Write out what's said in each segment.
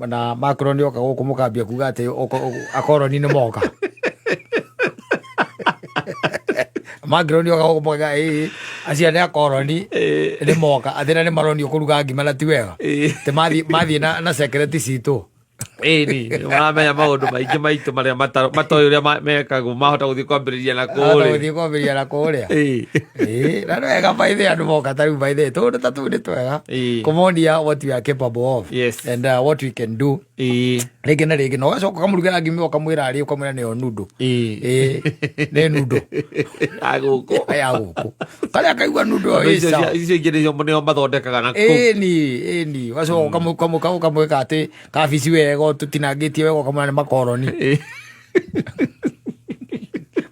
na Macron yoka guku mukambia kuga ati akoroni ni moka Macron yoka guku muga acia ni akoroni ni moka athina ni maroni kuruga ngima na ti wega te mathi na security citu ni maramenya maundu maingi maitu maria matoy uria mekagwo mahota guthii kwambiriria na kuria na wega baithe andu moka tariu baithe tundu ta tu ni twega kumonia what we are capable of and what we can do rĩngĩ na rĩngĩ no gacoka kamũrugĩra ngima ũkamwĩra arĩ ũkamwĩra nĩyo nundu nĩ nundu ya gũkũ karĩa kaigua nundu icio ingĩ nĩo mathondekaga na ni gacoka ũkamwĩka atĩ kabici wega tũtinangĩtie wega ũkamwĩra nĩ makoroni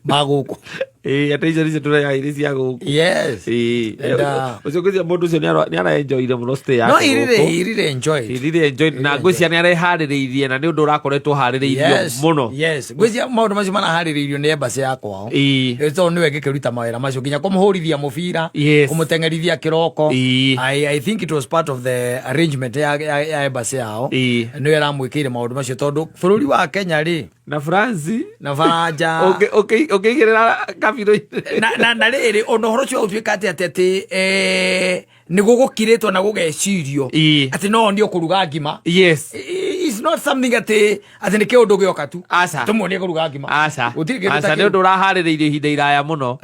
magũkũ ata icio nicio tũreaga irio cia gũkũ ũcio ngwĩcia mũndũ ũcio nĩ araenjoire mũno stay yake no he really enjoyed na ngwĩcia nĩ areharĩrĩirie na nĩ ũndũ ũrakoretwo harĩrĩirio mũno ngwĩcia maũndũ macio maraharĩrĩirio nĩ embassy ya kwao tondũ nĩwe ngĩkĩruta mawĩra macio nginya kũmũhũrithia mũbira kũmũteng'erithia kĩroko I think it was part of the arrangement ya embassy yao nĩwe aramwĩkĩire maũndũ macio tondũ bũrũri wa Kenya rĩ na France na Faranja ũkĩigĩrĩra kabiro-inĩ na rĩrĩ ona ũhoro ũcio ũtuĩka atĩ nĩ gũgũkirĩtwo na gũgecirio atĩ no nĩ ũkũruga ngima it's not something atĩ nĩ kĩũndũ gĩoka tu tũmuonie kũruga ngima nĩ ũndũ ũraharĩrĩirio ihinda iraya mũno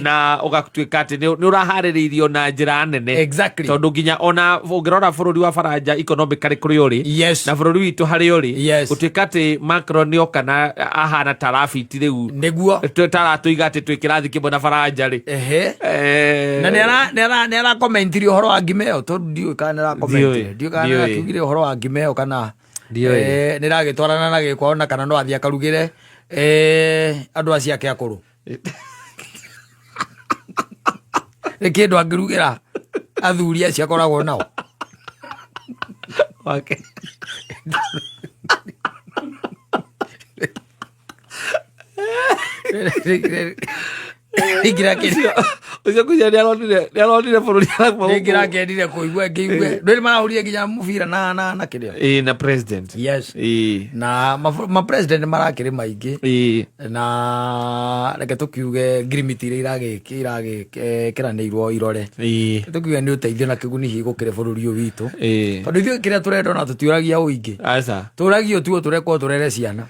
na ũgatuĩka atĩ nĩ ũraharĩrĩirio na njĩra nene tondũ nginya ona ũngĩrora bũrũri wa Faranja economically kũrĩa ũrĩ na bũrũri witũ harĩa ũrĩ gũtuĩka atĩ Macron nĩoka na ahana tarabiti rĩu nĩguo taratũiga atĩ twĩ kĩrathi kĩmwe na Faranja rĩ na nĩ arakomentirie ũhoro wa ngima ĩyo tondũ ndiũĩ kana nĩ arakomentirie ndiũĩ kana nĩ arakiugire ũhoro wa ngima ĩyo kana nĩ ragĩtwarana na gĩkwao na kana no athiĩ akarugĩre andũ acio ake akũrũ nĩ kĩndũ angĩrugĩra athuri acio akoragwo nao ucio kuja nĩ aronire bũrũri nĩngĩrakendire kũigua ngĩigue ndũrĩ marahũrire nginya mũbira na kĩrĩa na president na ma-president marakĩrĩ maingĩ na reke tũkiuge ngirimiti iria iragĩkĩranĩirwo irore tũkiuge nĩ ũteithio na kĩguni hihi gũkĩrĩ bũrũri ũyũ witũ tondũ ithuĩ kĩrĩa tũrenda ona tũtiũragia ũingĩ tũragio tuo tũrekwo tũrere ciana